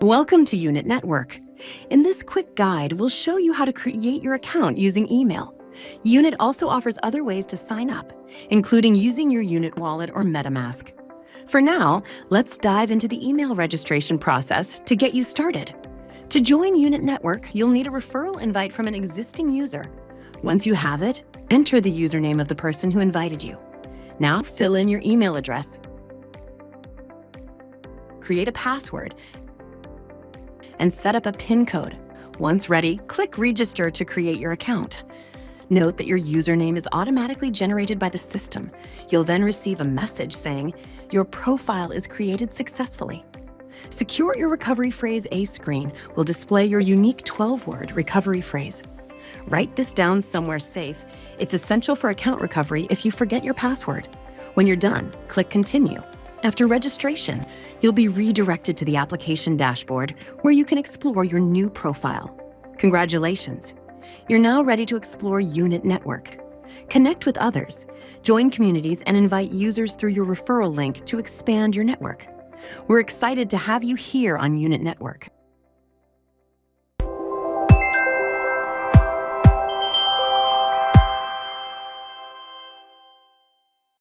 Welcome to Unit Network. In this quick guide, we'll show you how to create your account using email. Unit also offers other ways to sign up, including using your Unit wallet or MetaMask. For now, let's dive into the email registration process to get you started. To join Unit Network, you'll need a referral invite from an existing user. Once you have it, enter the username of the person who invited you. Now, fill in your email address. Create a password and set up a PIN code. Once ready, click Register to create your account. Note that your username is automatically generated by the system. You'll then receive a message saying, "Your profile is created successfully." Secure Your Recovery Phrase A screen will display your unique 12-word recovery phrase. Write this down somewhere safe. It's essential for account recovery if you forget your password. When you're done, click Continue. After registration, you'll be redirected to the application dashboard where you can explore your new profile. Congratulations! You're now ready to explore Unit Network. Connect with others, join communities, and invite users through your referral link to expand your network. We're excited to have you here on Unit Network.